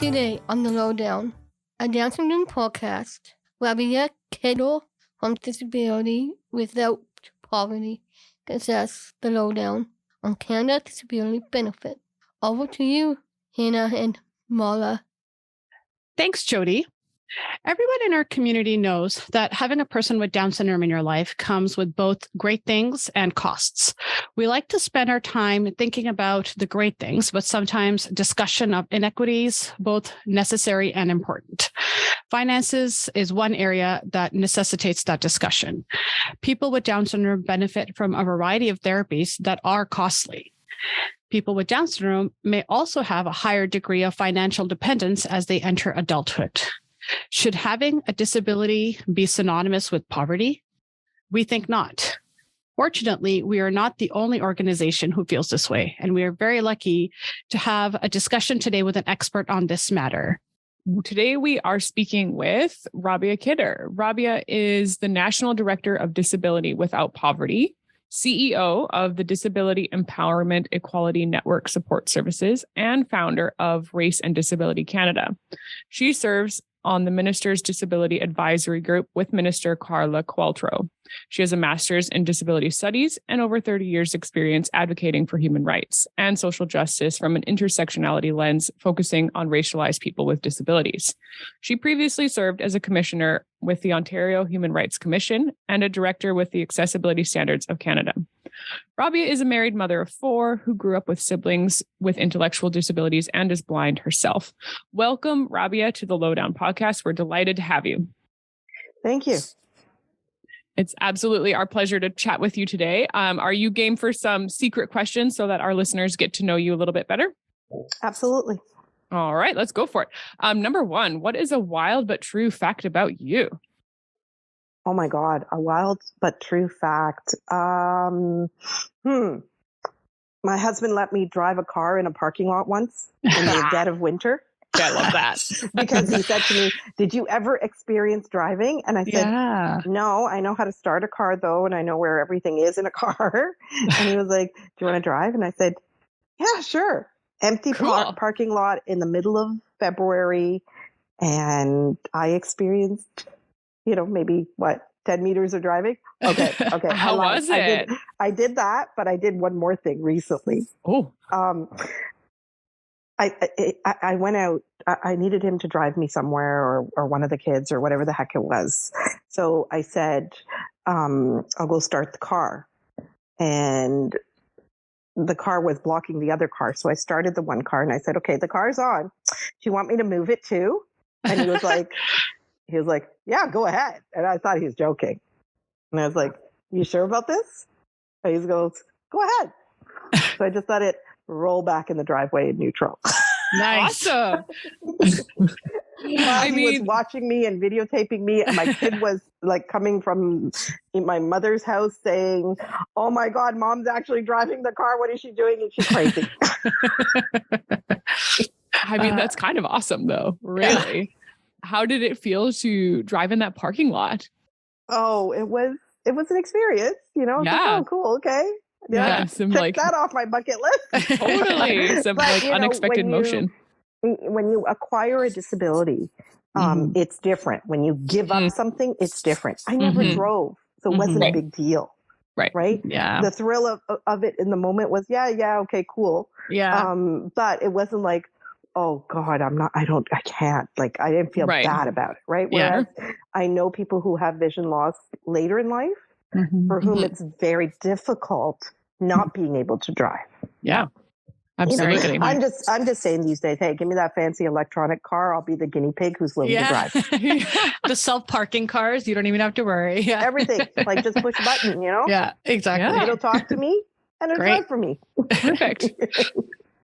Today on the LowDOWN, a Down syndrome podcast, Rabia Kehdr from Disability Without Poverty discusses the LowDOWN on Canada Disability Benefit. Over to you, Hannah and Mala. Thanks, Jody. Everyone in our community knows that having a person with Down syndrome in your life comes with both great things and costs. We like to spend our time thinking about the great things, but sometimes discussion of inequities, both necessary and important. Finances is one area that necessitates that discussion. People with Down syndrome benefit from a variety of therapies that are costly. People with Down syndrome may also have a higher degree of financial dependence as they enter adulthood. Should having a disability be synonymous with poverty? We think not. Fortunately, we are not the only organization who feels this way, and we are very lucky to have a discussion today with an expert on this matter. Today, we are speaking with Rabia Kehdr. Rabia is the National Director of Disability Without Poverty, CEO of the Disability Empowerment Equality Network Support Services, and founder of Race and Disability Canada. She serves on the Minister's Disability Advisory Group with Minister Carla Qualtrough. She has a master's in disability studies and over 30 years' experience advocating for human rights and social justice from an intersectionality lens, focusing on racialized people with disabilities. She previously served as a commissioner with the Ontario Human Rights Commission and a director with the Accessibility Standards of Canada. Rabia is a married mother of 4 who grew up with siblings with intellectual disabilities and is blind herself. Welcome, Rabia, to the LowDOWN podcast. We're delighted to have you. Thank you. It's absolutely our pleasure to chat with you today. Are you game for some secret questions so that our listeners get to know you a little bit better? Absolutely. All right, let's go for it. Number 1, what is a wild but true fact about you? Oh my God, a wild but true fact. My husband let me drive a car in a parking lot once in the dead of winter. Yeah, I love that. Because he said to me, "Did you ever experience driving?" And I said, "No, I know how to start a car though, and I know where everything is in a car." And he was like, "Do you want to drive?" And I said, "Yeah, sure." Empty parking lot in the middle of February. And I experienced, maybe 10 meters of driving. Okay. How was it? I did that, but I did one more thing recently. Oh. I went out. I needed him to drive me somewhere, or one of the kids, or whatever the heck it was. So I said, "I'll go start the car," and the car was blocking the other car. So I started the one car, and I said, "Okay, the car's on. Do you want me to move it too?" And he was like, "Yeah, go ahead." And I thought he was joking. And I was like, "You sure about this?" And he goes, "Go ahead." So I just let it roll back in the driveway in neutral. Nice. Awesome. He was watching me and videotaping me, and my kid was coming from my mother's house saying, "Oh my God, Mom's actually driving the car. What is she doing? And she's crazy." That's kind of awesome though. Really. Yeah. How did it feel to drive in that parking lot? Oh, it was an experience, Yeah. Like, oh, cool. Okay. Yeah. Check that off my bucket list. Totally. Some unexpected motion. When you acquire a disability, it's different. When you give up something, it's different. I never drove, so it wasn't a big deal. Right. Yeah. The thrill of it in the moment was, okay, cool. Yeah. But it wasn't like, oh God, I can't. I didn't feel bad about it. Right. Whereas I know people who have vision loss later in life, for whom it's very difficult not being able to drive. Yeah. Absolutely. I'm just saying these days, hey, give me that fancy electronic car. I'll be the guinea pig who's willing to drive. The self-parking cars, you don't even have to worry. Yeah. Everything. Just push a button, Yeah, exactly. Yeah. It'll talk to me and it'll drive for me. Perfect.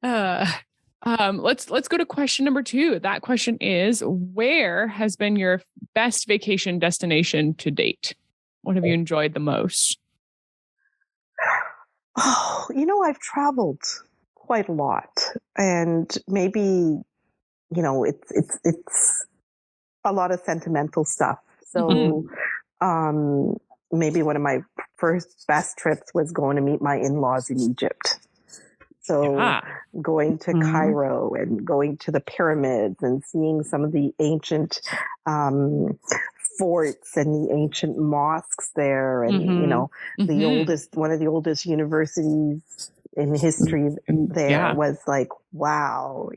Let's go to question number 2. That question is, where has been your best vacation destination to date? What have you enjoyed the most? Oh, I've traveled quite a lot, and maybe, it's a lot of sentimental stuff. So, maybe one of my first best trips was going to meet my in-laws in Egypt. So going to Cairo and going to the pyramids and seeing some of the ancient forts and the ancient mosques there, and one of the oldest universities in history there was like, wow,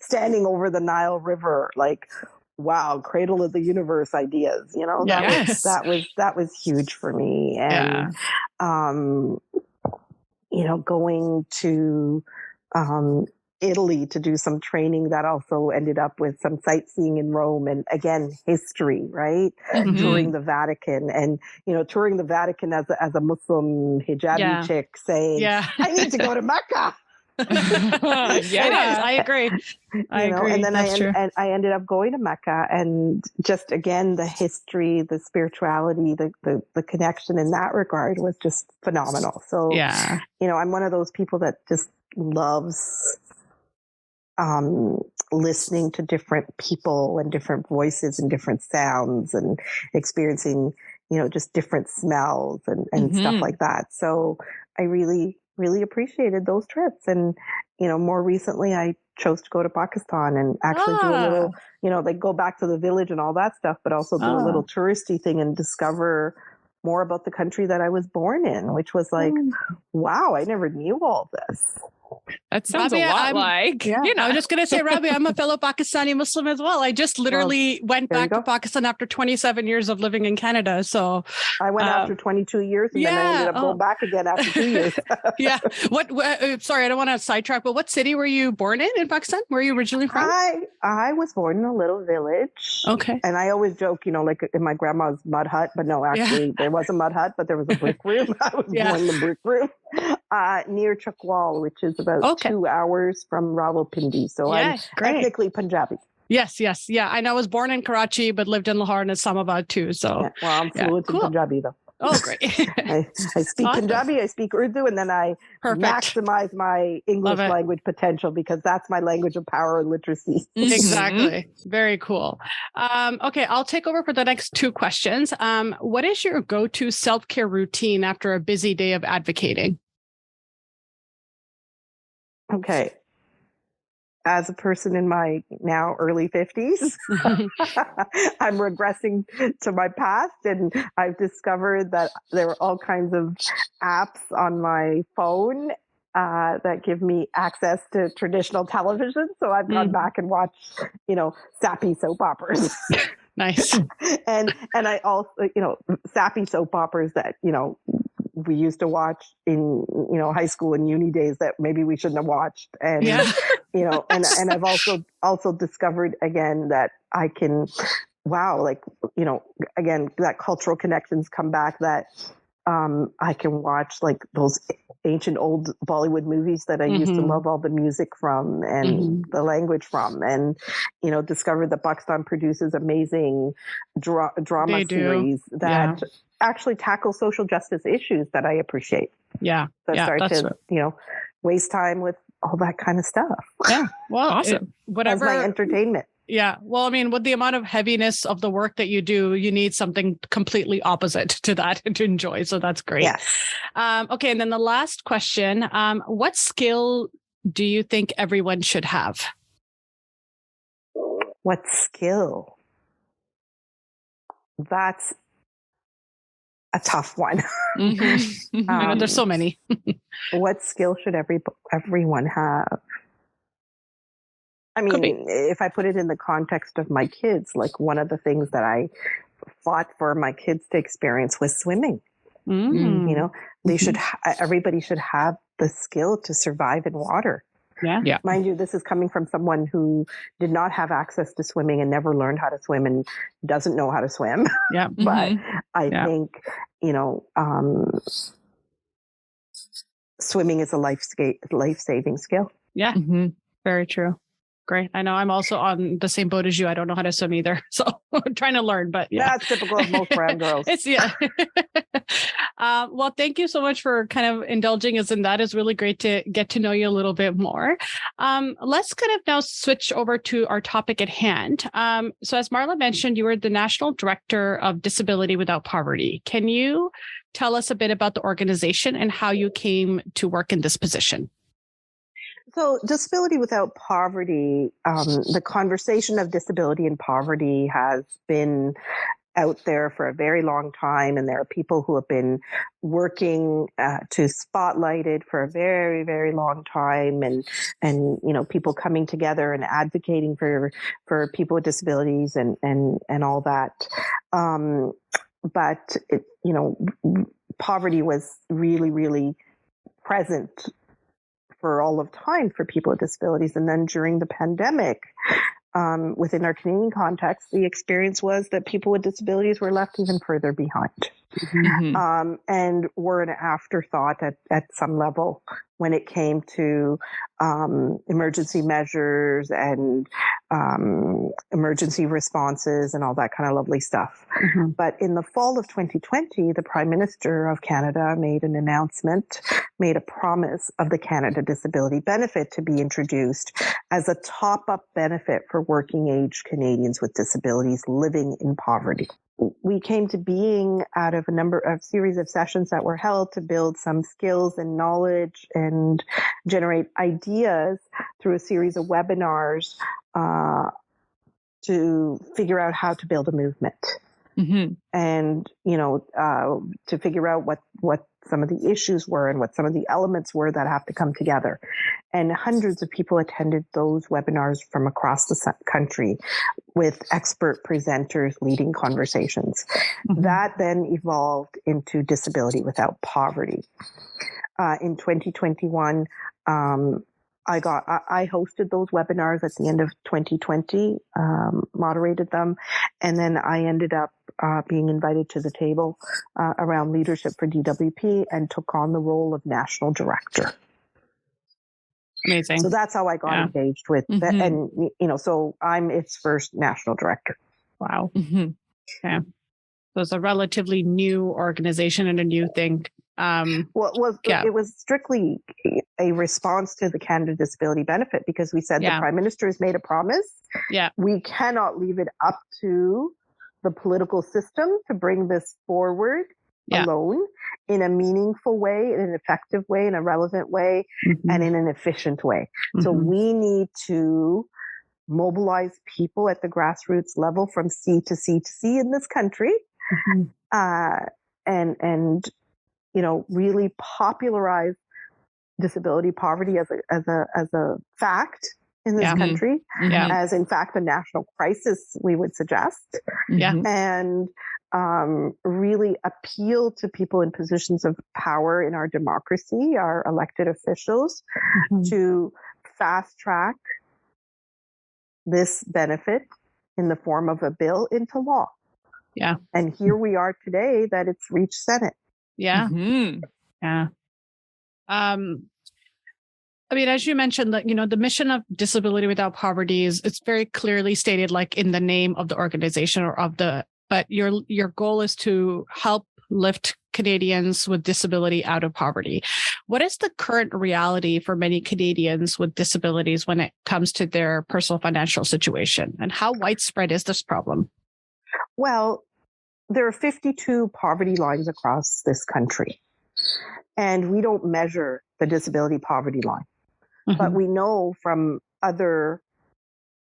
standing over the Nile River, like, wow, cradle of the universe ideas, that was huge for me. And going to Italy to do some training that also ended up with some sightseeing in Rome, and again, history, right? Touring the Vatican, and touring the Vatican as a Muslim hijabi chick saying, I need to go to Mecca. I agree. I agree. And then I ended up going to Mecca, and just again, the history, the spirituality, the connection in that regard was just phenomenal. So, I'm one of those people that just loves listening to different people and different voices and different sounds and experiencing, just different smells and stuff like that. So I really, really appreciated those trips. And, more recently I chose to go to Pakistan and actually do a little, like go back to the village and all that stuff, but also do a little touristy thing and discover more about the country that I was born in, which was like, wow, I never knew all this. That sounds a lot like, I was just going to say, Rabia, I'm a fellow Pakistani Muslim as well. I just literally went back to Pakistan after 27 years of living in Canada. So I went after 22 years and then I ended up going back again after 2 years. Sorry, I don't want to sidetrack, but what city were you born in Pakistan? Where are you originally from? I was born in a little village. Okay. And I always joke, like in my grandma's mud hut, but no, actually there was a mud hut, but there was a brick room. I was born in the brick room near Chakwal, which is about 2 hours from Rawalpindi. So I'm ethnically Punjabi. Yes. Yeah. I know I was born in Karachi, but lived in Lahore and Islamabad too. So well, I'm fluent in Punjabi though. Oh, great. I speak Punjabi, I speak Urdu, and then I maximize my English language potential because that's my language of power and literacy. Exactly. Very cool. Okay, I'll take over for the next two questions. What is your go-to self-care routine after a busy day of advocating? Okay. As a person in my now early 50s, I'm regressing to my past, and I've discovered that there are all kinds of apps on my phone that give me access to traditional television. So I've gone back and watched, sappy soap operas. Nice. and I also, sappy soap operas that, we used to watch in, high school and uni days that maybe we shouldn't have watched. And, and I've also discovered again that I can, again, that cultural connections come back, that I can watch like those ancient old Bollywood movies that I used to love all the music from and the language from, and, discovered that Pakistan produces amazing drama series that actually tackle social justice issues that I appreciate. Yeah. So I started to, waste time with all that kind of stuff. Yeah. Well, awesome. Whatever. As my entertainment. Yeah. Well, I mean, with the amount of heaviness of the work that you do, you need something completely opposite to that to enjoy. So that's great. Yes. Okay. And then the last question, what skill do you think everyone should have? What skill? That's a tough one. I know there's so many. What skill should everyone have? I mean, if I put it in the context of my kids, like one of the things that I fought for my kids to experience was swimming. They should, everybody should have the skill to survive in water. Yeah. Mind you, this is coming from someone who did not have access to swimming and never learned how to swim and doesn't know how to swim. Yeah. But I think, swimming is a life-saving skill. Yeah. Very true. Great. I know I'm also on the same boat as you. I don't know how to swim either. So I'm trying to learn, but that's typical of most brown girls. Well, thank you so much for kind of indulging us in that. It's really great to get to know you a little bit more. Let's kind of now switch over to our topic at hand. So as Marla mentioned, you were the National Director of Disability Without Poverty. Can you tell us a bit about the organization and how you came to work in this position? So, disability without poverty, the conversation of disability and poverty has been out there for a very long time, and there are people who have been working to spotlight it for a very, very long time, and people coming together and advocating for people with disabilities and all that. But poverty was really, really present for all of time for people with disabilities. And then during the pandemic, within our Canadian context, the experience was that people with disabilities were left even further behind. Mm-hmm. And were an afterthought at some level when it came to emergency measures and emergency responses and all that kind of lovely stuff. Mm-hmm. But in the fall of 2020, the Prime Minister of Canada made an announcement, made a promise of the Canada Disability Benefit to be introduced as a top-up benefit for working-age Canadians with disabilities living in poverty. We came to being out of a series of sessions that were held to build some skills and knowledge and generate ideas through a series of webinars to figure out how to build a movement. Mm-hmm. And, to figure out what some of the issues were and what some of the elements were that have to come together. And hundreds of people attended those webinars from across the country with expert presenters leading conversations. Mm-hmm. That then evolved into Disability Without Poverty. In 2021, I hosted those webinars at the end of 2020, moderated them, and then I ended up being invited to the table around leadership for DWP and took on the role of national director. Amazing. So that's how I got engaged with, Mm-hmm. and so I'm its first national director. Wow. Mm-hmm. Okay. So it's a relatively new organization and a new thing. It was strictly a response to the Canada Disability Benefit because we said the Prime Minister has made a promise. Yeah. We cannot leave it up to the political system to bring this forward alone in a meaningful way, in an effective way, in a relevant way, and in an efficient way. So we need to mobilize people at the grassroots level from sea to sea to sea in this country, and really popularize disability poverty as a fact in this country, as in fact a national crisis, we would suggest, and really appeal to people in positions of power in our democracy, our elected officials, to fast track this benefit in the form of a bill into law. Yeah. And here we are today that it's reached Senate. Yeah. Mm-hmm. Yeah. I mean, as you mentioned, that the mission of Disability Without Poverty it's very clearly stated, like in the name of the organization but your goal is to help lift Canadians with disability out of poverty. What is the current reality for many Canadians with disabilities when it comes to their personal financial situation, and how widespread is this problem? Well, there are 52 poverty lines across this country, and we don't measure the disability poverty line. But we know from other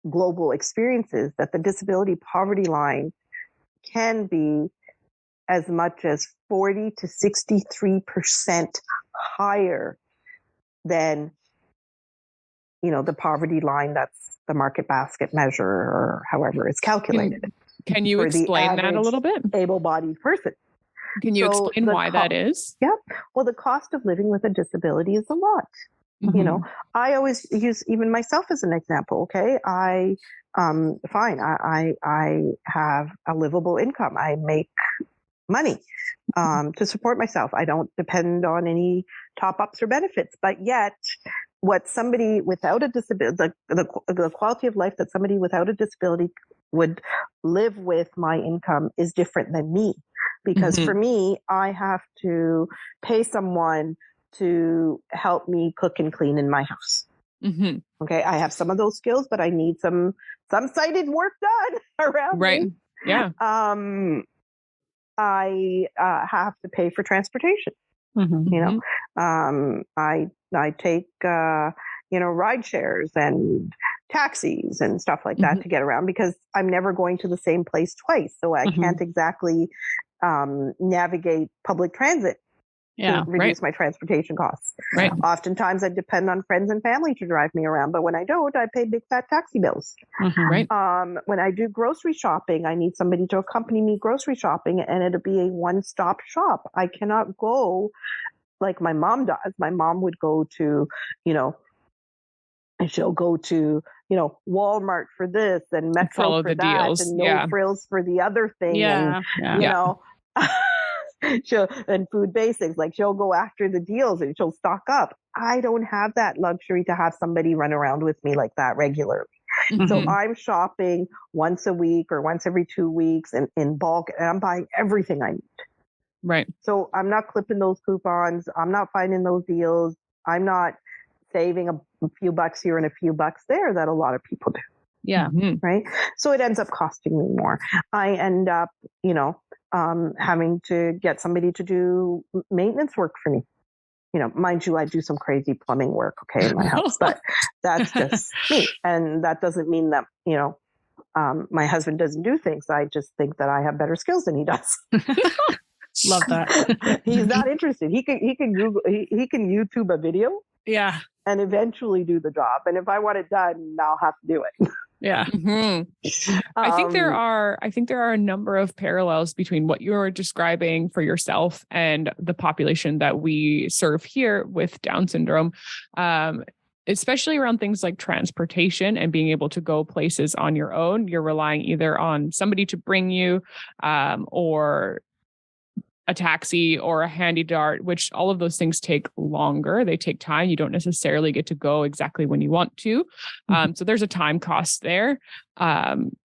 global experiences that the disability poverty line can be as much as 40 to 63% higher than, the poverty line that's the market basket measure or however it's calculated. Can you explain that a little bit? Able-bodied person. Can you explain why that is? Yeah. Well, the cost of living with a disability is a lot. I always use even myself as an example. Okay. I have a livable income. I make money to support myself. I don't depend on any top ups or benefits, but yet what somebody without a disability, the quality of life that somebody without a disability would live with my income is different than me. Because for me, I have to pay someone to help me cook and clean in my house. Okay, I have some of those skills, but I need some sighted work done around me. Yeah. I have to pay for transportation. I take ride shares and taxis and stuff like that to get around, because I'm never going to the same place twice. So I can't exactly navigate public transit to reduce my transportation costs. Right. Oftentimes I depend on friends and family to drive me around, but when I don't, I pay big fat taxi bills. Right. When I do grocery shopping, I need somebody to accompany me grocery shopping, and it'll be a one-stop shop. I cannot go like my mom does. My mom would go to, and she'll go to, Walmart for this and Metro follow for the that deals. and No Frills for the other thing. And, and Food Basics, like she'll go after the deals and she'll stock up. I don't have that luxury to have somebody run around with me like that regularly. So I'm shopping once a week or once every 2 weeks in bulk, and I'm buying everything I need. Right. So I'm not clipping those coupons. I'm not finding those deals. I'm not saving a few bucks here and a few bucks there that a lot of people do. Yeah. Right. So it ends up costing me more. I end up, having to get somebody to do maintenance work for me. Mind you, I do some crazy plumbing work, in my house, but that's just me. And that doesn't mean that, my husband doesn't do things. I just think that I have better skills than he does. Love that. He's not interested. He can Google, he can YouTube a video. Yeah. And eventually do the job. And if I want it done, I'll have to do it. Yeah. I think there are a number of parallels between what you're describing for yourself and the population that we serve here with Down syndrome. Especially around things like transportation and being able to go places on your own. You're relying either on somebody to bring you, or a taxi or a handy dart, which all of those things take longer. They take time. You don't necessarily get to go exactly when you want to. So there's a time cost there.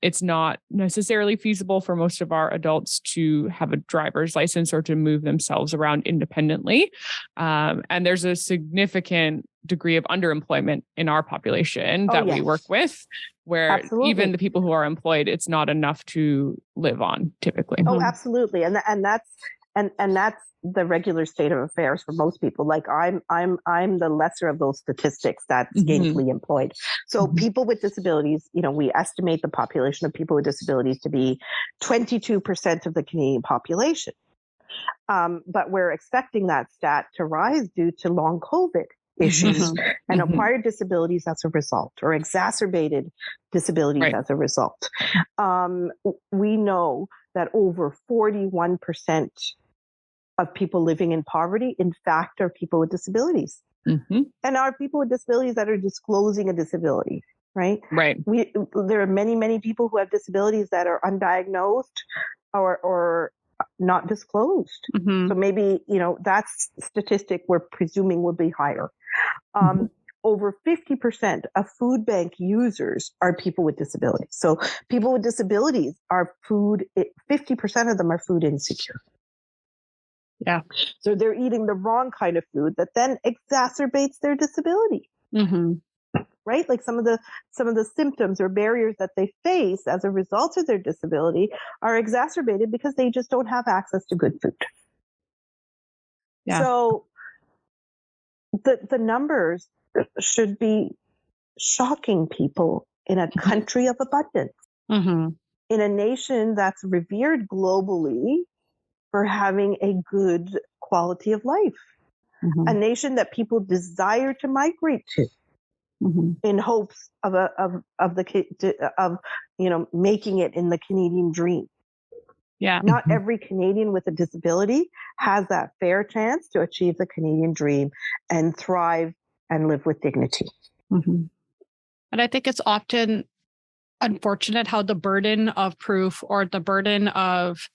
It's not necessarily feasible for most of our adults to have a driver's license or to move themselves around independently. And there's a significant degree of underemployment in our population that we work with, where even the people who are employed, it's not enough to live on typically. Oh, absolutely. And that's the regular state of affairs for most people. Like I'm the lesser of those statistics that's gainfully employed. So people with disabilities, we estimate the population of people with disabilities to be 22% of the Canadian population. But we're expecting that stat to rise due to long COVID issues and acquired disabilities as a result, or exacerbated disabilities as a result. We know that over 41% of people living in poverty, in fact, are people with disabilities. And are people with disabilities that are disclosing a disability, right? Right. There are many, many people who have disabilities that are undiagnosed or not disclosed. So maybe, that statistic we're presuming would be higher. Over 50% of food bank users are people with disabilities. So people with disabilities are 50% of them are food insecure. Yeah. So they're eating the wrong kind of food that then exacerbates their disability. Right? Like some of the symptoms or barriers that they face as a result of their disability are exacerbated because they just don't have access to good food. Yeah. So the numbers should be shocking people in a country of abundance, in a nation that's revered globally for having a good quality of life, a nation that people desire to migrate to in hopes of making it in the Canadian dream. Yeah. Not every Canadian with a disability has that fair chance to achieve the Canadian dream and thrive and live with dignity. And I think it's often unfortunate how the burden of proof or the burden of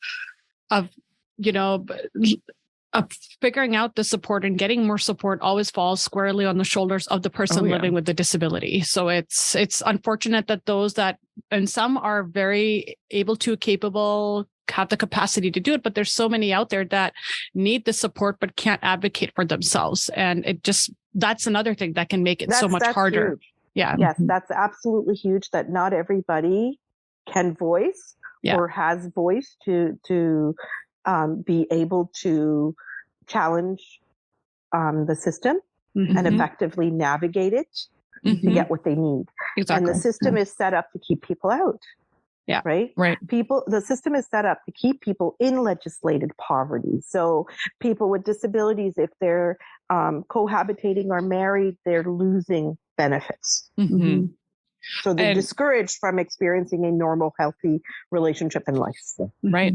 figuring out the support and getting more support always falls squarely on the shoulders of the person living with the disability. So it's unfortunate that those that, and some are very capable, have the capacity to do it, but there's so many out there that need the support but can't advocate for themselves. And that's another thing that can make it so much harder. Huge. Yeah. Yes, that's absolutely huge, that not everybody can voice or has voice to be able to challenge the system and effectively navigate it to get what they need. Exactly. And the system is set up to keep people out. Yeah. Right. The system is set up to keep people in legislated poverty. So people with disabilities, if they're cohabitating or married, they're losing benefits. So they're discouraged from experiencing a normal, healthy relationship in life. Right.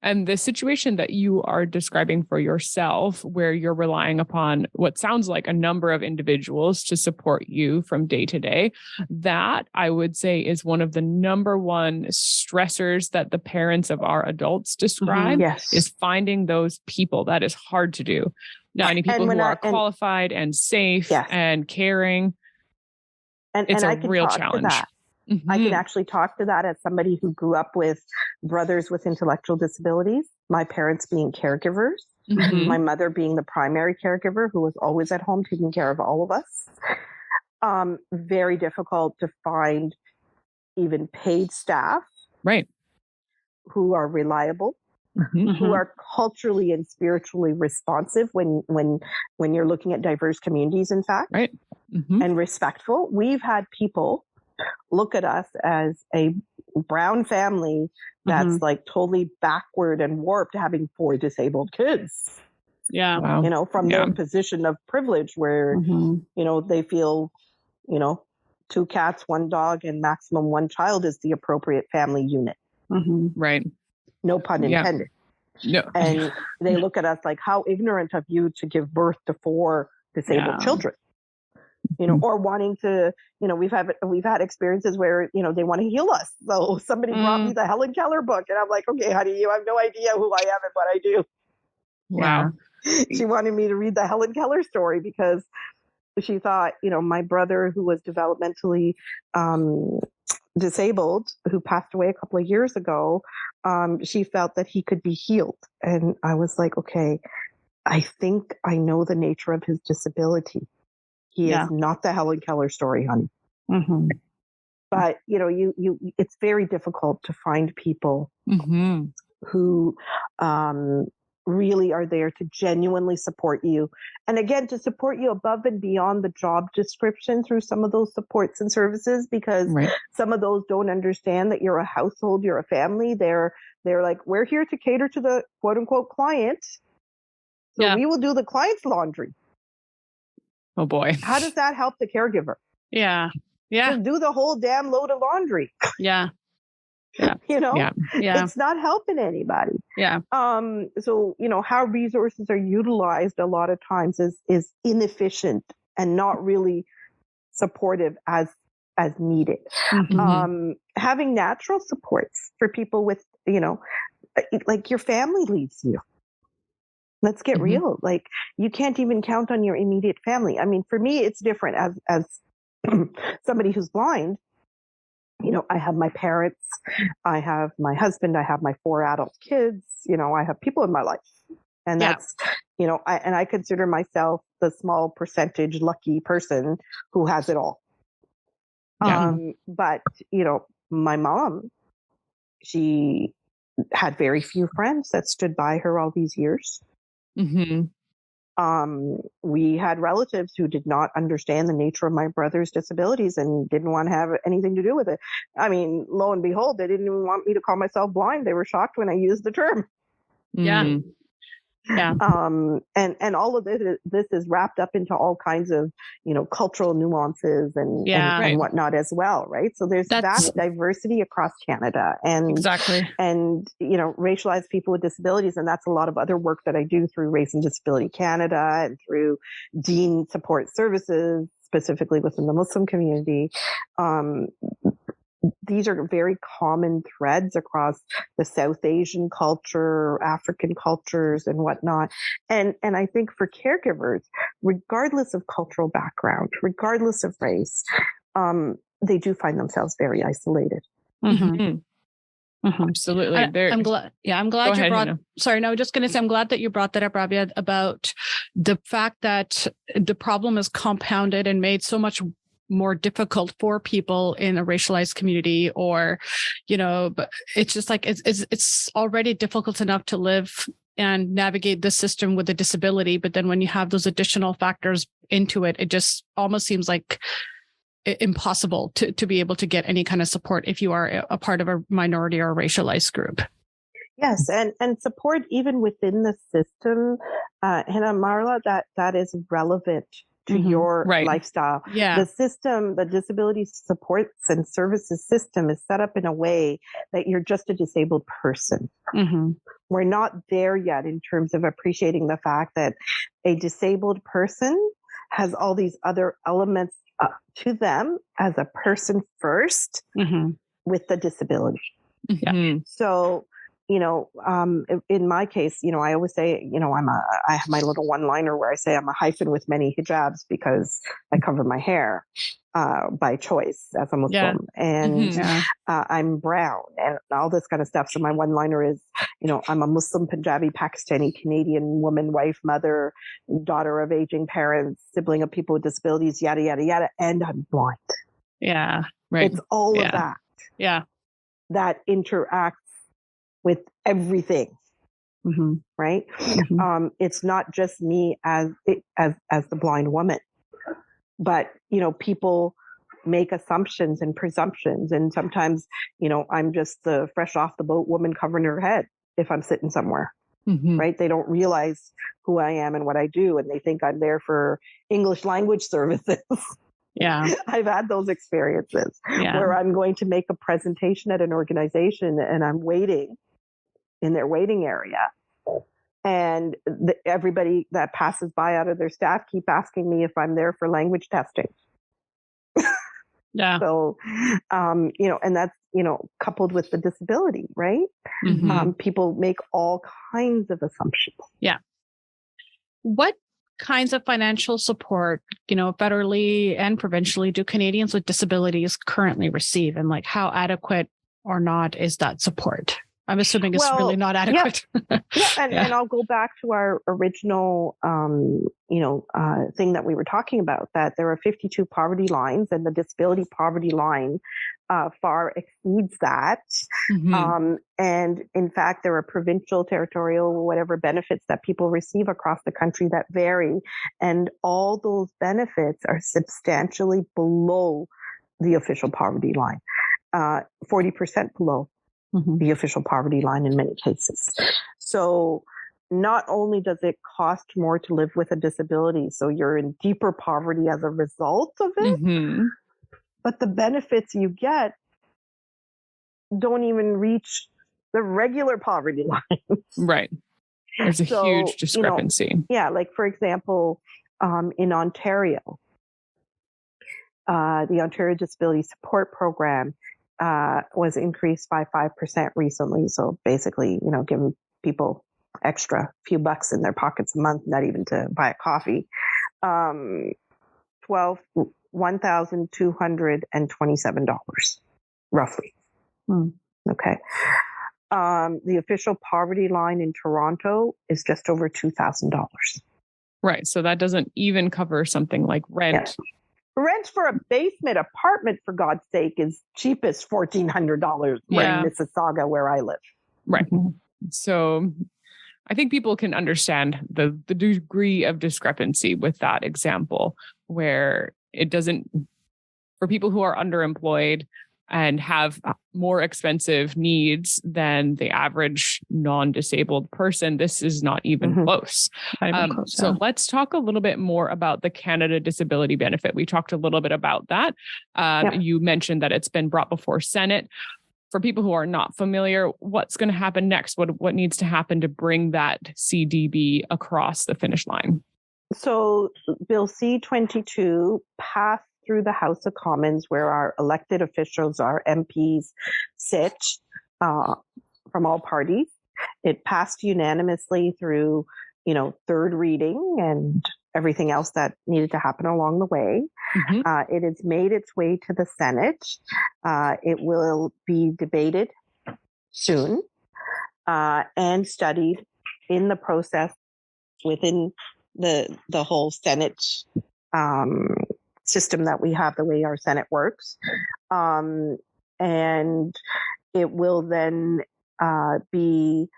And the situation that you are describing for yourself, where you're relying upon what sounds like a number of individuals to support you from day to day, that I would say is one of the number one stressors that the parents of our adults describe, is finding those people. That is hard to do. Finding people who are qualified and safe and caring. It's a real challenge. I can actually talk to that as somebody who grew up with brothers with intellectual disabilities, my parents being caregivers, my mother being the primary caregiver who was always at home taking care of all of us. Very difficult to find even paid staff who are reliable, who are culturally and spiritually responsive when you're looking at diverse communities, in fact, and respectful. We've had people look at us as a brown family that's like totally backward and warped, having 4 disabled kids. Yeah. You know, from their position of privilege where, you know, they feel, you know, 2 cats, 1 dog, and maximum 1 child is the appropriate family unit. Right. No pun intended. No. And they look at us like, how ignorant of you to give birth to 4 disabled children. You know, or wanting to, you know, we've had experiences where, you know, they want to heal us. So somebody brought me the Helen Keller book, and I'm like, okay, honey, you have no idea who I am and what I do. Wow. She wanted me to read the Helen Keller story because she thought, you know, my brother, who was developmentally disabled, who passed away a couple of years ago, she felt that he could be healed. And I was like, okay, I think I know the nature of his disability. He is not the Helen Keller story, honey. But, you know, it's very difficult to find people who really are there to genuinely support you. And again, to support you above and beyond the job description through some of those supports and services, because some of those don't understand that you're a household, you're a family. They're like, we're here to cater to the quote unquote client. So we will do the client's laundry. Oh boy. How does that help the caregiver? Yeah. Just do the whole damn load of laundry. You know, it's not helping anybody. So, you know, how resources are utilized a lot of times is inefficient and not really supportive as needed. Having natural supports for people with, you know, like your family leaves you. Let's get real. Like, you can't even count on your immediate family. I mean, for me, it's different as somebody who's blind. You know, I have my parents, I have my husband, I have my 4 adult kids, you know, I have people in my life. And that's, you know, I consider myself the small percentage lucky person who has it all. But, you know, my mom, she had very few friends that stood by her all these years. We had relatives who did not understand the nature of my brother's disabilities and didn't want to have anything to do with it. I mean, lo and behold, they didn't even want me to call myself blind. They were shocked when I used the term. And all of this is wrapped up into all kinds of, you know, cultural nuances and whatnot as well, right? So there's vast diversity across Canada, and and you know, racialized people with disabilities, and that's a lot of other work that I do through Race and Disability Canada and through Dean Support Services, specifically within the Muslim community. These are very common threads across the South Asian culture, African cultures, and whatnot. And I think for caregivers, regardless of cultural background, regardless of race, they do find themselves very isolated. Absolutely. I'm glad. I'm glad you brought. Sorry, no, just going to say, I'm glad that you brought that up, Rabia, about the fact that the problem is compounded and made so much more difficult for people in a racialized community, or, you know, but it's just like, it's already difficult enough to live and navigate the system with a disability. But then when you have those additional factors into it, it just almost seems like impossible to be able to get any kind of support if you are a part of a minority or a racialized group. Yes, and support even within the system, Hannah, Marla, that is relevant to your lifestyle. Yeah. The system, the disability supports and services system is set up in a way that you're just a disabled person. We're not there yet in terms of appreciating the fact that a disabled person has all these other elements to them as a person first with the disability. So, in my case, I always say, I have my little one-liner where I say I'm a hyphen with many hijabs because I cover my hair by choice as a Muslim, and I'm brown and all this kind of stuff. So my one-liner is, I'm a Muslim, Punjabi, Pakistani, Canadian woman, wife, mother, daughter of aging parents, sibling of people with disabilities, yada, yada, yada, and I'm blind. Yeah, right. It's all of that. Yeah. That interacts with everything, right? It's not just me as the blind woman, but people make assumptions and presumptions, and sometimes I'm just the fresh off the boat woman covering her head if I'm sitting somewhere, right? They don't realize who I am and what I do, and they think I'm there for English language services. Yeah. I've had those experiences where I'm going to make a presentation at an organization and I'm waiting in their waiting area. And everybody that passes by out of their staff keep asking me if I'm there for language testing. Yeah. So, and that's, coupled with the disability, right? People make all kinds of assumptions. Yeah. What kinds of financial support, federally and provincially, do Canadians with disabilities currently receive? And how adequate or not is that support? I'm assuming it's really not adequate. And I'll go back to our original, thing that we were talking about, that there are 52 poverty lines, and the disability poverty line far exceeds that. And in fact, there are provincial, territorial, whatever benefits that people receive across the country that vary. And all those benefits are substantially below the official poverty line, 40% below the official poverty line in many cases. So not only does it cost more to live with a disability, so you're in deeper poverty as a result of it, but the benefits you get don't even reach the regular poverty line. Right. There's a huge discrepancy. Like for example, in Ontario, the Ontario Disability Support Program was increased by 5% recently. So basically, giving people extra few bucks in their pockets a month, not even to buy a coffee. $1,227 roughly. Okay. The official poverty line in Toronto is just over $2,000. Right. So that doesn't even cover something like rent. Yeah. Rent for a basement apartment, for God's sake, is cheapest $1,400 in Mississauga, where I live. Right. So I think people can understand the degree of discrepancy with that example, where it doesn't, for people who are underemployed and have more expensive needs than the average non-disabled person, this is not even close. So let's talk a little bit more about the Canada Disability Benefit. We talked a little bit about that. You mentioned that it's been brought before Senate. For people who are not familiar, what's going to happen next? What needs to happen to bring that CDB across the finish line? So Bill C-22 passed through the House of Commons, where our elected officials, our MPs, sit from all parties. It passed unanimously through, third reading and everything else that needed to happen along the way. It has made its way to the Senate. It will be debated soon and studied in the process within the whole Senate system that we have, the way our Senate works. And it will then be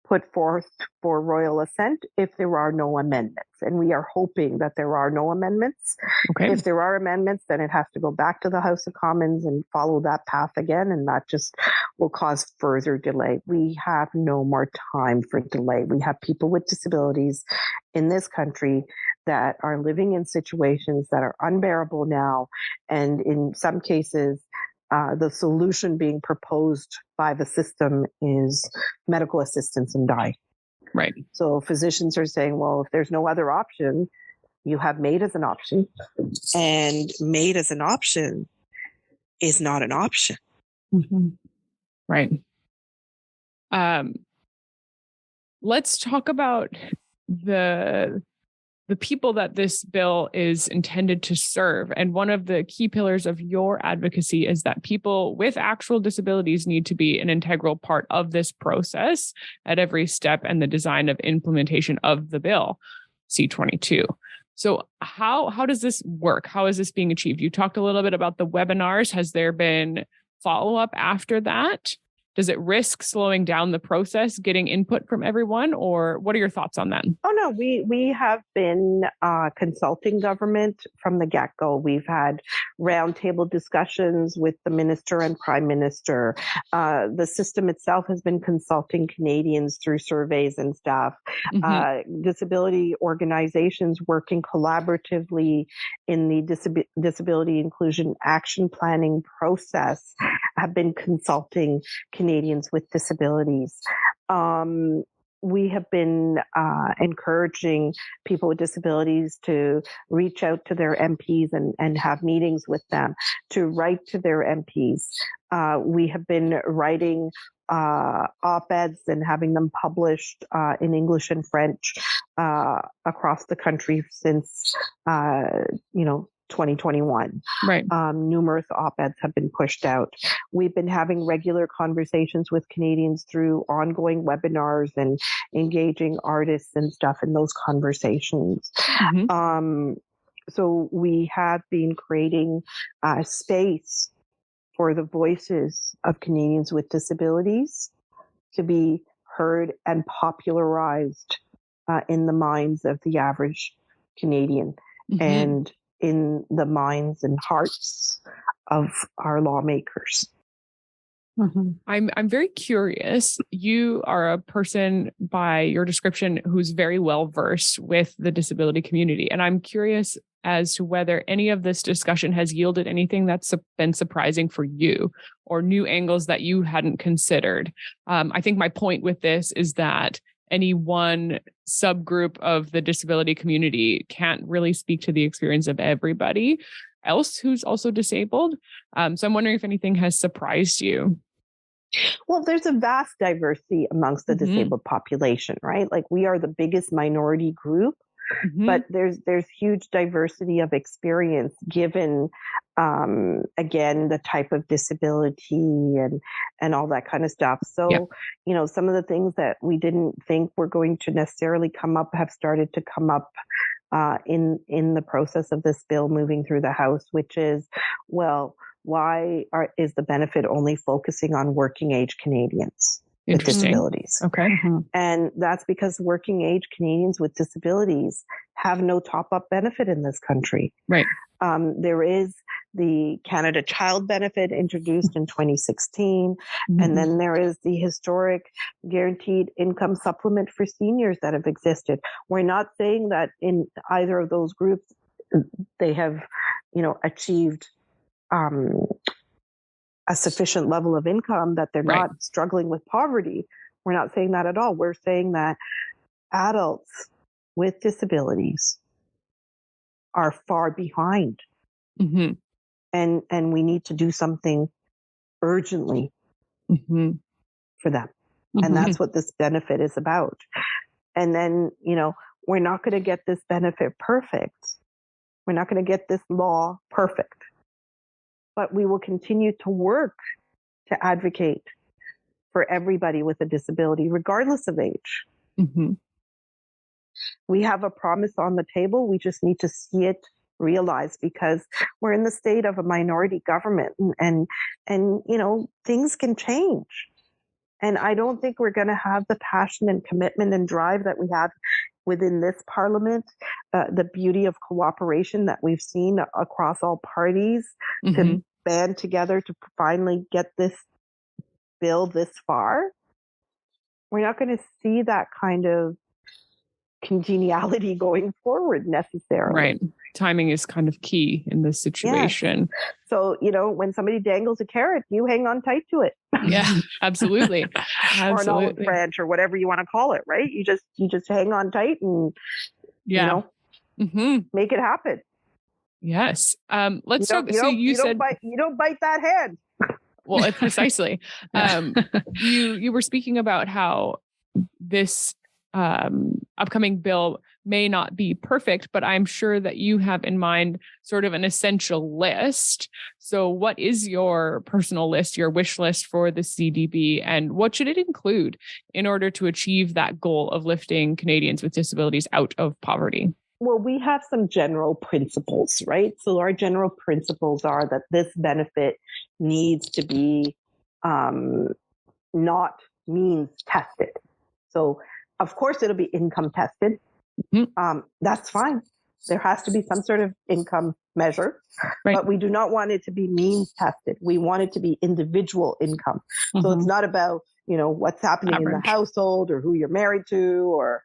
put forth for royal assent if there are no amendments. And we are hoping that there are no amendments. Okay. If there are amendments, then it has to go back to the House of Commons and follow that path again, and that just will cause further delay. We have no more time for delay. We have people with disabilities in this country that are living in situations that are unbearable now, and in some cases, the solution being proposed by the system is medical assistance and die. Right. So physicians are saying, well, if there's no other option, you have MAID as an option. And MAID as an option is not an option. Mm-hmm. Right. Let's talk about the people that this bill is intended to serve. And one of the key pillars of your advocacy is that people with actual disabilities need to be an integral part of this process at every step and the design of implementation of the bill, C-22. So how does this work? How is this being achieved? You talked a little bit about the webinars. Has there been follow-up after that? Does it risk slowing down the process, getting input from everyone, or what are your thoughts on that? Oh, no, we have been consulting government from the get-go. We've had roundtable discussions with the minister and prime minister. The system itself has been consulting Canadians through surveys and stuff. Mm-hmm. Disability organizations working collaboratively in the disability inclusion action planning process have been consulting Canadians with disabilities. We have been encouraging people with disabilities to reach out to their MPs and have meetings with them, to write to their MPs. We have been writing op-eds and having them published in English and French across the country since, 2021. Right. Numerous op-eds have been pushed out. We've been having regular conversations with Canadians through ongoing webinars and engaging artists and stuff in those conversations. Mm-hmm. So we have been creating space for the voices of Canadians with disabilities to be heard and popularized in the minds of the average Canadian. Mm-hmm. And in the minds and hearts of our lawmakers. Mm-hmm. I'm very curious. You are a person by your description who's very well versed with the disability community. And I'm curious as to whether any of this discussion has yielded anything that's been surprising for you or new angles that you hadn't considered. I think my point with this is that any one subgroup of the disability community can't really speak to the experience of everybody else who's also disabled. So I'm wondering if anything has surprised you. Well, there's a vast diversity amongst the disabled population, right? Like we are the biggest minority group, but there's huge diversity of experience given, again, the type of disability and all that kind of stuff. So, some of the things that we didn't think were going to necessarily come up have started to come up in the process of this bill moving through the House, which is, well, why is the benefit only focusing on working age Canadians with disabilities? Okay. And that's because working age Canadians with disabilities have no top-up benefit in this country. Right. There is the Canada Child Benefit introduced in 2016, and then there is the historic Guaranteed Income Supplement for seniors that have existed. We're not saying that in either of those groups they have, achieved a sufficient level of income that they're not struggling with poverty. We're not saying that at all. We're saying that adults with disabilities are far behind. And we need to do something urgently for them. And that's what this benefit is about. And then, we're not going to get this benefit perfect. We're not going to get this law perfect. But we will continue to work to advocate for everybody with a disability, regardless of age. We have a promise on the table. We just need to see it realized because we're in the state of a minority government and things can change. And I don't think we're going to have the passion and commitment and drive that we have within this parliament, the beauty of cooperation that we've seen across all parties to band together to finally get this bill this far. We're not going to see that kind of congeniality going forward necessarily. Right. Timing is kind of key in this situation. Yes. So, when somebody dangles a carrot, you hang on tight to it. Yeah, absolutely. Or an olive branch or whatever you want to call it, right? You just hang on tight and, make it happen. Yes. Let's talk. So you don't bite that hand. Well, precisely. You were speaking about how this upcoming bill may not be perfect, but I'm sure that you have in mind sort of an essential list. So what is your personal list, your wish list for the CDB, and what should it include in order to achieve that goal of lifting Canadians with disabilities out of poverty? Well, we have some general principles, right? So our general principles are that this benefit needs to be not means tested. So, of course, it'll be income tested. That's fine. There has to be some sort of income measure, but we do not want it to be means tested. We want it to be individual income. So it's not about, what's happening in the household or who you're married to or,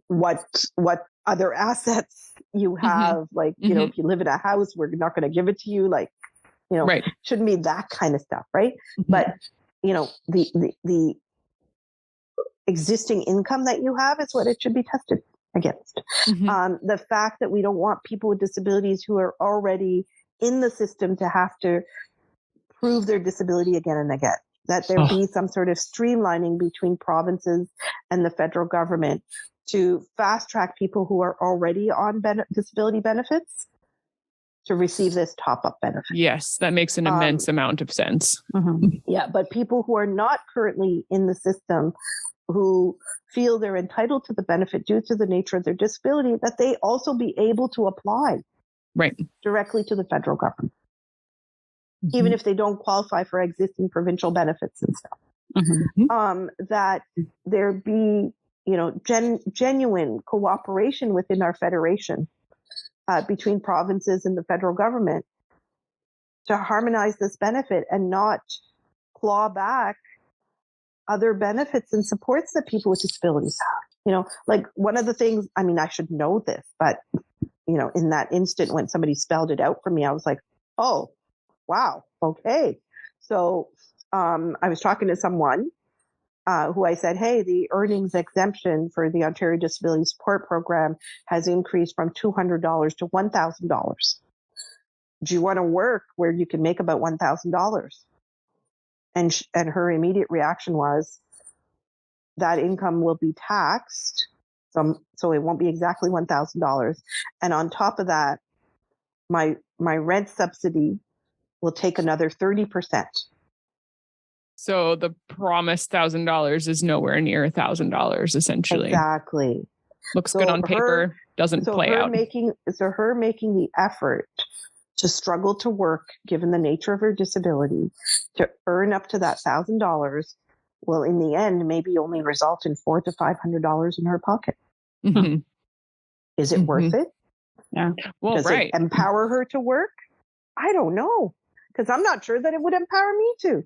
what other assets you have. Like, if you live in a house, we're not going to give it to you. Like, shouldn't be that kind of stuff. Right. But, the existing income that you have is what it should be tested against. The fact that we don't want people with disabilities who are already in the system to have to prove their disability again and again, that there be some sort of streamlining between provinces and the federal government to fast track people who are already on disability benefits to receive this top-up benefit. Yes, that makes an immense amount of sense. Yeah, but people who are not currently in the system who feel they're entitled to the benefit due to the nature of their disability, that they also be able to apply directly to the federal government, even if they don't qualify for existing provincial benefits and stuff. That there be, genuine cooperation within our federation between provinces and the federal government to harmonize this benefit and not claw back other benefits and supports that people with disabilities have. Like one of the things, I should know this, but, in that instant when somebody spelled it out for me, I was like, oh, wow. Okay. So I was talking to someone who I said, hey, the earnings exemption for the Ontario Disability Support Program has increased from $200 to $1,000. Do you want to work where you can make about $1,000? And her immediate reaction was that income will be taxed. So it won't be exactly $1,000. And on top of that, my rent subsidy will take another 30%. So the promised $1,000 is nowhere near $1,000, essentially. Exactly. Looks good on paper, doesn't play out. Her making the effort to struggle to work, given the nature of her disability, to earn up to that $1,000 will, in the end, maybe only result in $400 to $500 in her pocket. Is it worth it? Yeah. Well, Does it empower her to work? I don't know, because I'm not sure that it would empower me to.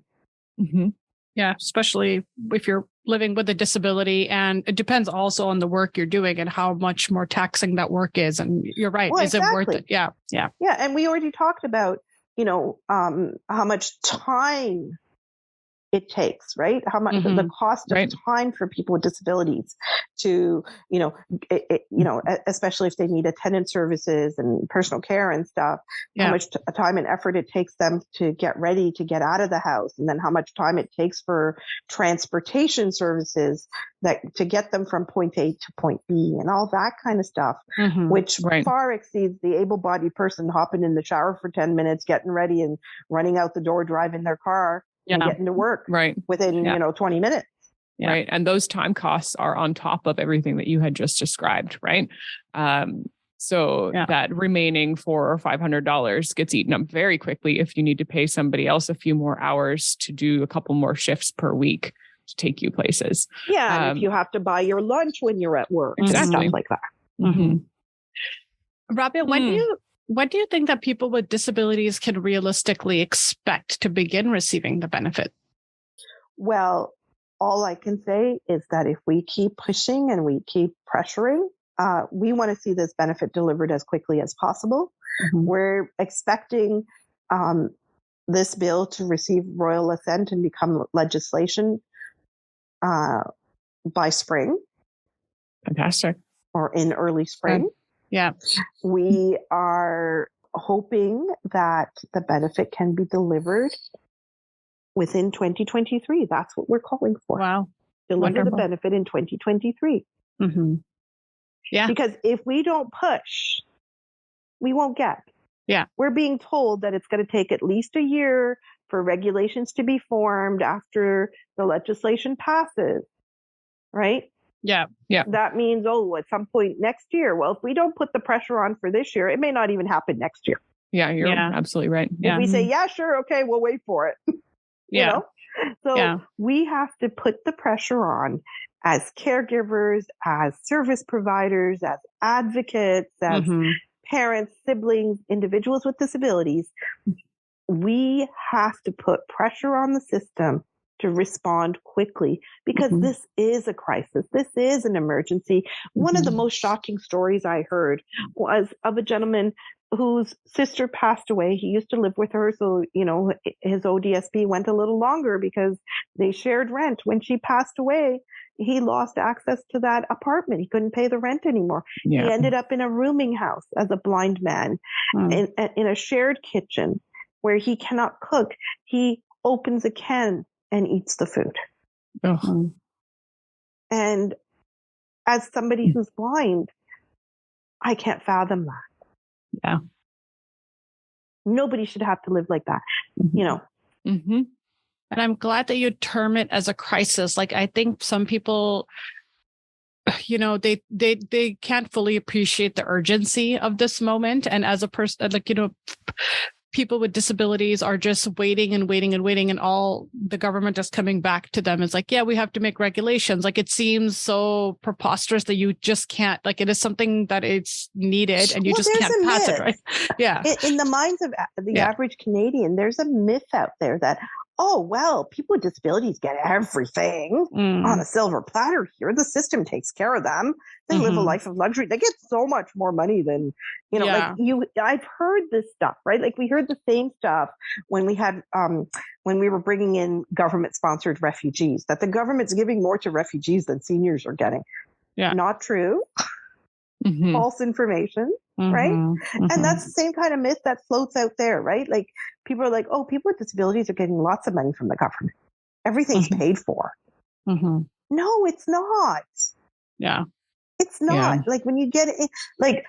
Yeah, especially if you're living with a disability, and it depends also on the work you're doing and how much more taxing that work is. And you're right. Well, is it worth it? Yeah. And we already talked about, how much time it takes, right? How much the cost of time for people with disabilities to, especially if they need attendant services and personal care and stuff, how much time and effort it takes them to get ready to get out of the house. And then how much time it takes for transportation services to get them from point A to point B and all that kind of stuff, which far exceeds the able-bodied person hopping in the shower for 10 minutes, getting ready and running out the door, driving their car and getting to work within, 20 minutes. Yeah. Right. And those time costs are on top of everything that you had just described. Right. So that remaining $400 or $500 gets eaten up very quickly if you need to pay somebody else a few more hours to do a couple more shifts per week to take you places. Yeah, and if you have to buy your lunch when you're at work, exactly. stuff like that. Rabia, when do you think that people with disabilities can realistically expect to begin receiving the benefit? Well, all I can say is that if we keep pushing and we keep pressuring, we want to see this benefit delivered as quickly as possible. We're expecting this bill to receive royal assent and become legislation by spring. Fantastic. Or in early spring. Yeah. We are hoping that the benefit can be delivered within 2023. That's what we're calling for. Wow. Deliver the benefit in 2023. Yeah. Because if we don't push, we won't get. Yeah. We're being told that it's going to take at least a year for regulations to be formed after the legislation passes. Right? Yeah. That means, at some point next year. Well, if we don't put the pressure on for this year, it may not even happen next year. Yeah, you're absolutely right. If we say, yeah, sure, okay, we'll wait for it. You know? So we have to put the pressure on as caregivers, as service providers, as advocates, as parents, siblings, individuals with disabilities. We have to put pressure on the system to respond quickly because this is a crisis. This is an emergency. One of the most shocking stories I heard was of a gentleman whose sister passed away. He used to live with her. So, his ODSP went a little longer because they shared rent. When she passed away, he lost access to that apartment. He couldn't pay the rent anymore. Yeah. He ended up in a rooming house as a blind man in a shared kitchen where he cannot cook. He opens a can and eats the food. And as somebody who's blind, I can't fathom that. Yeah. Nobody should have to live like that, And I'm glad that you term it as a crisis. Like, I think some people, they can't fully appreciate the urgency of this moment. And as a person, people with disabilities are just waiting and waiting and waiting, and all the government is coming back to them is like, yeah, we have to make regulations. Like, it seems so preposterous that you just can't, like, it is something that it's needed and you just can't pass it, right? Yeah. In the minds of the average Canadian, there's a myth out there that, people with disabilities get everything on a silver platter here. The system takes care of them. They live a life of luxury. They get so much more money than, I've heard this stuff, right? Like, we heard the same stuff when we had, when we were bringing in government sponsored refugees, that the government's giving more to refugees than seniors are getting. Yeah. Not true. False information. Right? And that's the same kind of myth that floats out there, right? Like, people are like, people with disabilities are getting lots of money from the government. Everything's paid for. No, it's not. Yeah. It's not. Yeah. Like, when you get it, like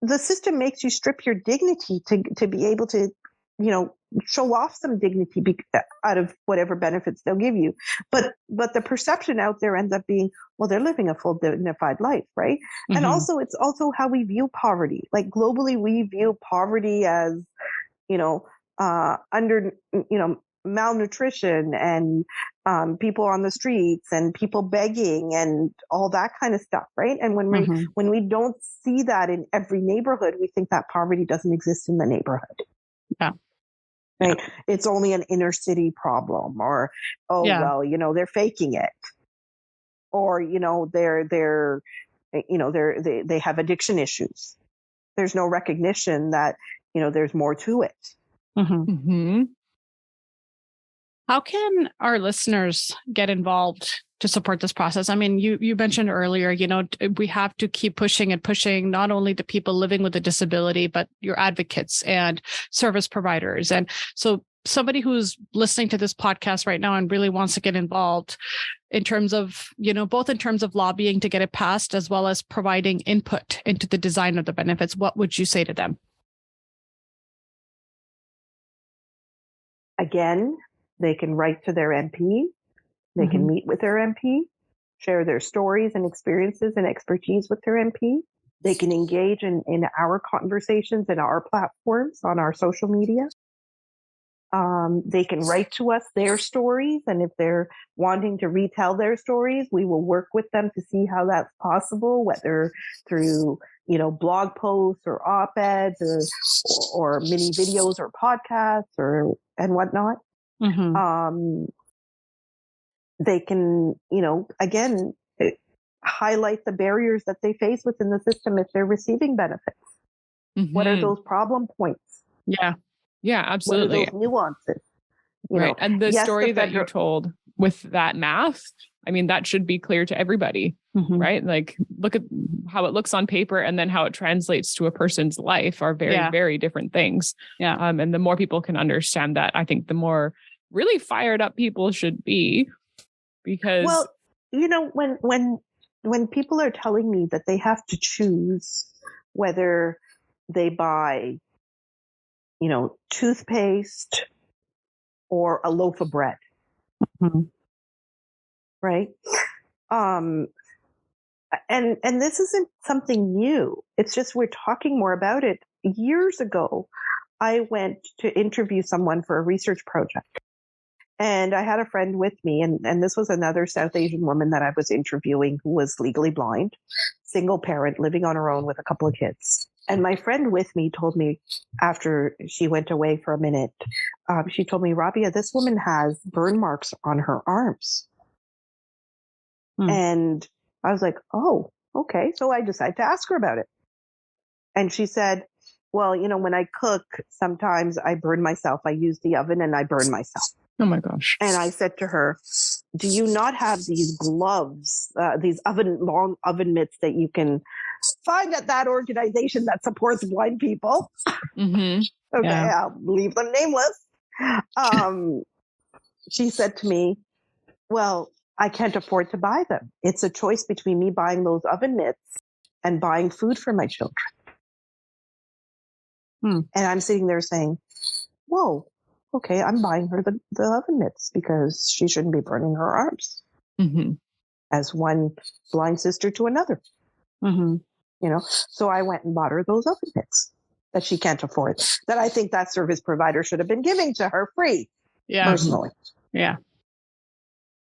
the system makes you strip your dignity to be able to, show off some dignity out of whatever benefits they'll give you. But the perception out there ends up being, they're living a full dignified life, right? And also, it's also how we view poverty. Like, globally, we view poverty as, malnutrition and people on the streets and people begging and all that kind of stuff, right? And when we don't see that in every neighborhood, we think that poverty doesn't exist in the neighborhood. Yeah. Right? It's only an inner city problem, or they're faking it, or they have addiction issues. There's no recognition that there's more to it. How can our listeners get involved to support this process? I mean, you mentioned earlier, we have to keep pushing and pushing, not only the people living with a disability, but your advocates and service providers. And so somebody who's listening to this podcast right now and really wants to get involved in terms of, both in terms of lobbying to get it passed, as well as providing input into the design of the benefits, what would you say to them? Again, they can write to their MP. They can meet with their MP, share their stories and experiences and expertise with their MP. They can engage in our conversations and our platforms on our social media. They can write to us their stories, and if they're wanting to retell their stories, we will work with them to see how that's possible, whether through blog posts or op-eds or mini videos or podcasts and whatnot. Mm-hmm. They can, again, highlight the barriers that they face within the system if they're receiving benefits. Mm-hmm. What are those problem points? Yeah, absolutely. What are those nuances? Right. And the yes, story that you told with that math, I mean, that should be clear to everybody, mm-hmm. right? Like, look at how it looks on paper and then how it translates to a person's life are very, very different things. Yeah. And the more people can understand that, I think the more really fired up people should be, because. Well, when people are telling me that they have to choose whether they buy, toothpaste or a loaf of bread, mm-hmm. right? And this isn't something new. It's just we're talking more about it. Years ago, I went to interview someone for a research project. And I had a friend with me, and this was another South Asian woman that I was interviewing who was legally blind, single parent, living on her own with a couple of kids. And my friend with me told me after she went away for a minute, she told me, Rabia, this woman has burn marks on her arms. And I was like, oh, okay. So I decided to ask her about it. And she said, well, when I cook, sometimes I burn myself. I use the oven and I burn myself. Oh my gosh. And I said to her, do you not have these gloves, these long oven mitts that you can find at that organization that supports blind people? Mm-hmm. Okay, yeah. I'll leave them nameless. She said to me, well, I can't afford to buy them. It's a choice between me buying those oven mitts and buying food for my children. And I'm sitting there saying, whoa, okay, I'm buying her the oven mitts because she shouldn't be burning her arms. Mm-hmm. As one blind sister to another. Mm-hmm. So I went and bought her those oven mitts that she can't afford, that I think that service provider should have been giving to her free, personally. Yeah.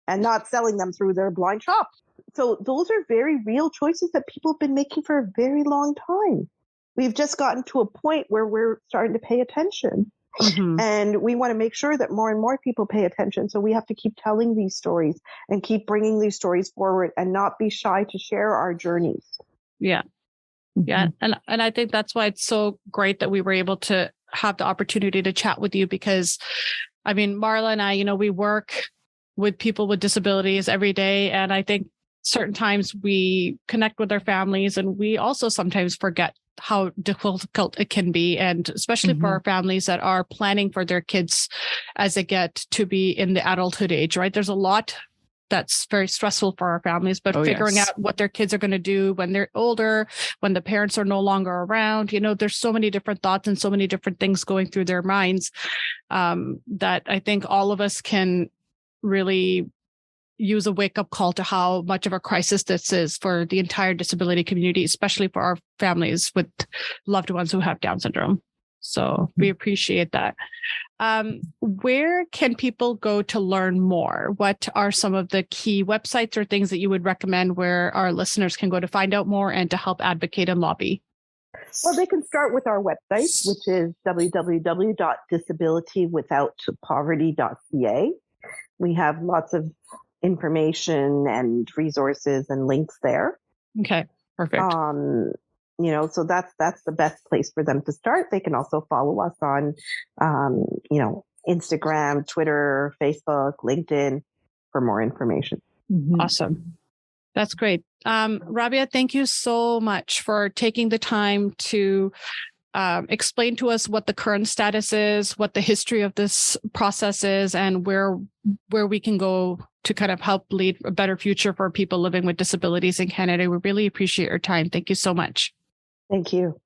And not selling them through their blind shop. So those are very real choices that people have been making for a very long time. We've just gotten to a point where we're starting to pay attention. Mm-hmm. And we want to make sure that more and more people pay attention. So we have to keep telling these stories and keep bringing these stories forward and not be shy to share our journeys. Yeah. Yeah. And I think that's why it's so great that we were able to have the opportunity to chat with you, because I mean, Marla and I, we work with people with disabilities every day. And I think certain times we connect with our families, and we also sometimes forget how difficult it can be. And especially for our families that are planning for their kids as they get to be in the adulthood age, right? There's a lot that's very stressful for our families, but figuring out what their kids are going to do when they're older, when the parents are no longer around, there's so many different thoughts and so many different things going through their minds, that I think all of us can really use a wake-up call to how much of a crisis this is for the entire disability community, especially for our families with loved ones who have Down syndrome. So we appreciate that. Where can people go to learn more? What are some of the key websites or things that you would recommend where our listeners can go to find out more and to help advocate and lobby? Well, they can start with our website, which is www.disabilitywithoutpoverty.ca. We have lots of information and resources and links there. Okay, perfect. So that's the best place for them to start. They can also follow us on, Instagram, Twitter, Facebook, LinkedIn for more information. Awesome. That's great. Rabia, thank you so much for taking the time to explain to us what the current status is, what the history of this process is, and where we can go to kind of help lead a better future for people living with disabilities in Canada. We really appreciate your time. Thank you so much. Thank you.